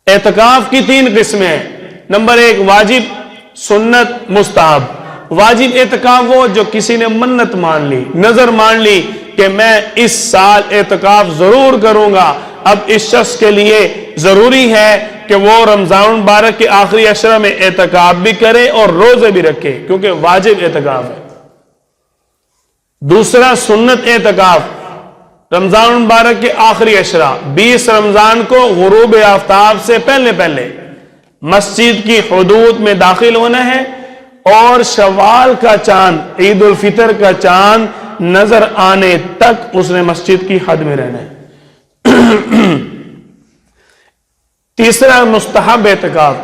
एतकाफ की 3 किस्में हैं। नंबर 1 वाजिब, सुन्नत, मुस्तहब। वाजिब एतकाफ वो जो किसी ने मन्नत मान ली, नजर मान ली कि मैं इस साल एतकाफ जरूर करूंगा। अब इस शख्स के लिए जरूरी है कि वो रमजान मुबारक के आखिरी अशरा में एतकाफ भी करे और रोजे भी रखे, क्योंकि वाजिब एतकाफ है। दूसरा सुन्नत एतकाफ, रमजान मुबारक के आखिरी अशरा 20 रमजान को गुरूब आफ्ताब से पहले पहले मस्जिद की हुदूद में दाखिल होना है और शवाल का चांद, ईद उल फितर का चांद नजर आने तक उसने मस्जिद की हद में रहना है। तीसरा मुस्तहब एतकाफ,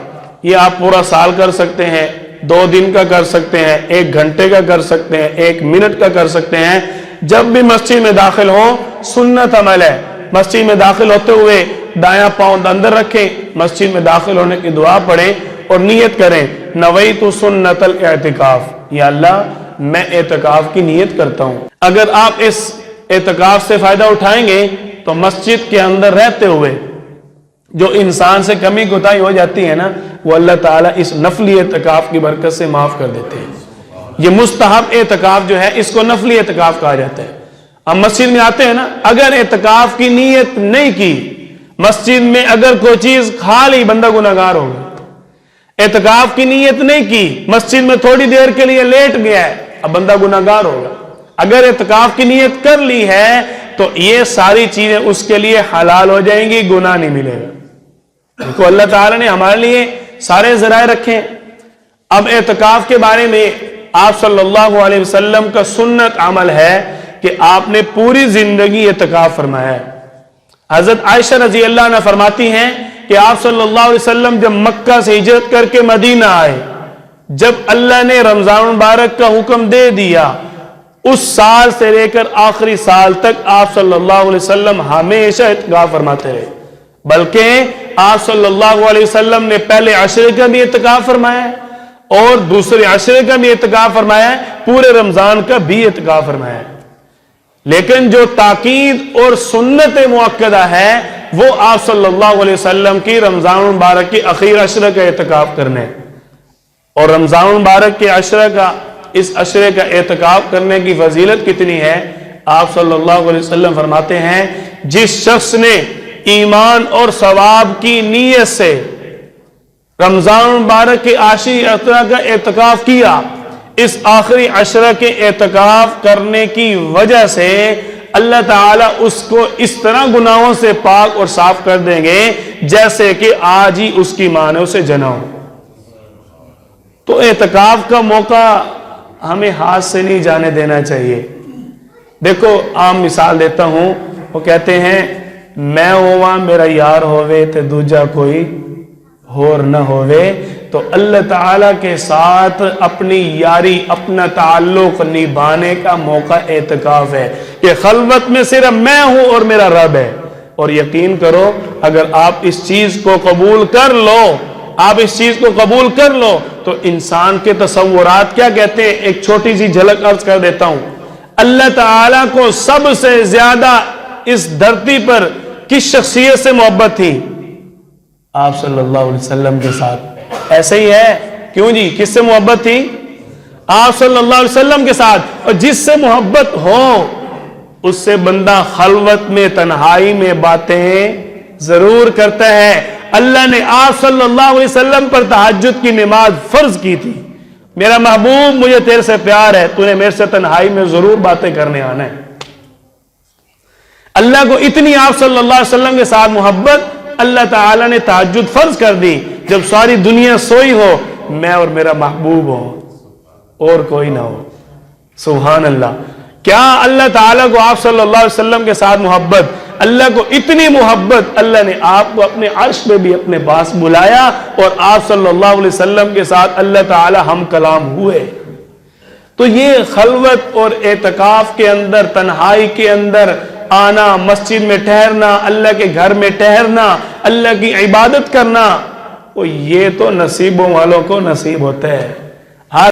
ये आप पूरा साल कर सकते हैं, 2 दिन का कर सकते हैं, 1 घंटे का कर सकते हैं, 1 मिनट का कर सकते हैं। जब भी मस्जिद में दाखिल हो, सुन्नत अमल है, मस्जिद में दाखिल होते हुए दायां पांव अंदर रखें, मस्जिद में दाखिल होने की दुआ पढ़ें और नियत करें, नवैतु सुन्नतल एतिकाफ, या अल्लाह मैं एतकाफ की नियत करता हूं। अगर आप इस एतकाफ से फायदा उठाएंगे तो मस्जिद के अंदर रहते हुए जो इंसान से कमी कोताही हो जाती है ना, वो अल्लाह ताला इस नफली एतकाफ की बरकत से माफ कर देते हैं। ये मुस्तहब एतकाफ जो है, इसको नफली एतकाफ कहा जाता है। हम मस्जिद में आते हैं ना, अगर एतकाफ की नीयत नहीं की, मस्जिद में अगर कोई चीज खा ली, बंदा गुनाहगार होगा। एतकाफ की नीयत नहीं की, मस्जिद में थोड़ी देर के लिए लेट गया है, अब बंदा गुनाहगार होगा। अगर एतकाफ की नीयत कर ली है तो ये सारी चीजें उसके लिए हलाल हो जाएंगी, गुनाह नहीं मिलेगा। देखो अल्लाह ताला ने हमारे लिए सारे ज़राए रखे। अब एतकाफ के बारे में आप सल्लल्लाहु अलैहि वसल्लम का सुन्नत अमल है कि आपने पूरी जिंदगी एतकाफ फरमाया है। हजरत आयशा रजी अल्लाह अन्हा फरमाती हैं कि आप सल्लल्लाहु अलैहि वसल्लम जब मक्का से हिजरत करके मदीना आए, जब अल्लाह ने रमजान मुबारक का हुक्म दे दिया, उस साल से लेकर आखिरी साल तक आप सल्लल्लाहु अलैहि वसल्लम हमेशा इत्काफ फरमाते रहे। बल्कि आप सल्लल्लाहु अलैहि वसल्लम ने पहले अशरे का भी इत्काफ फरमाया है और दूसरे अशरे का भी इत्काफ फरमाया है, पूरे रमजान का भी इत्काफ फरमाया है। लेकिन जो ताकीद और सुन्नत मुअक्कदा है वो आप सल्लल्लाहु अलैहि वसल्लम की रमजान मुबारक की आखिर अशरे का इत्काफ करने, और रमजान मुबारक के अशरे का, इस अशरे का एतकाफ करने की फजीलत कितनी है। आप सल्लल्लाहु अलैहि वसल्लम फरमाते हैं, जिस शख्स ने ईमान और सवाब की नीयत से रमजान मुबारक के आखिरी अशरा का एतकाफ किया, इस आखिरी अशरा के एतकाफ करने की वजह से अल्लाह ताला उसको इस तरह गुनाहों से पाक और साफ कर देंगे जैसे कि आज ही उसकी मां ने उसे जना हो। तो एतकाफ का मौका हमें हाथ से नहीं जाने देना चाहिए। देखो आम मिसाल देता हूं, वो कहते हैं मैं होवा मेरा यार होवे ते दूजा कोई होर न होवे। तो अल्लाह ताला के साथ अपनी यारी, अपना ताल्लुक निभाने का मौका एतकाफ है कि खलवत में सिर्फ मैं हूं और मेरा रब है। और यकीन करो, अगर आप इस चीज को कबूल कर लो, आप इस चीज को कबूल कर लो, तो इंसान के तसव्वुरात क्या कहते हैं, एक छोटी सी झलक अर्ज कर देता हूं। अल्लाह ताला को सबसे ज्यादा इस धरती पर किस शख्सियत से मोहब्बत थी? आप सल्लल्लाहु अलैहि वसल्लम के साथ। ऐसे ही है, क्यों जी, किससे मोहब्बत थी? आप सल्लल्लाहु अलैहि वसल्लम के साथ। और जिससे मोहब्बत हो उससे बंदा खलवत में, तन्हाई में बातें जरूर करता है। अल्लाह ने आप सल्लल्लाहु अलैहि वसल्लम पर तहज्जुद की नमाज फर्ज की थी। मेरा महबूब, मुझे तेरे से प्यार है, तूने मेरे से तन्हाई में जरूर बातें करने आना है। अल्लाह को इतनी आप सल्लल्लाहु अलैहि वसल्लम के साथ मोहब्बत, अल्लाह ताला ने तहज्जुद फर्ज कर दी। जब सारी दुनिया सोई हो, मैं और मेरा महबूब हो और कोई ना हो। सुभान अल्लाह। क्या अल्लाह ताला को आप सल्लल्लाहु अलैहि वसल्लम के साथ मोहब्बत, अल्लाह को इतनी मोहब्बत, अल्लाह ने आपको अपने अर्श पे भी अपने पास बुलाया और आप सल्लल्लाहु अलैहि वसल्लम के साथ अल्लाह ताला हम कलाम हुए। तो ये खलवत और एतकाफ के अंदर, तन्हाई के अंदर आना, मस्जिद में ठहरना, अल्लाह के घर में ठहरना, अल्लाह की इबादत करना, ये तो नसीबों वालों को नसीब होता है।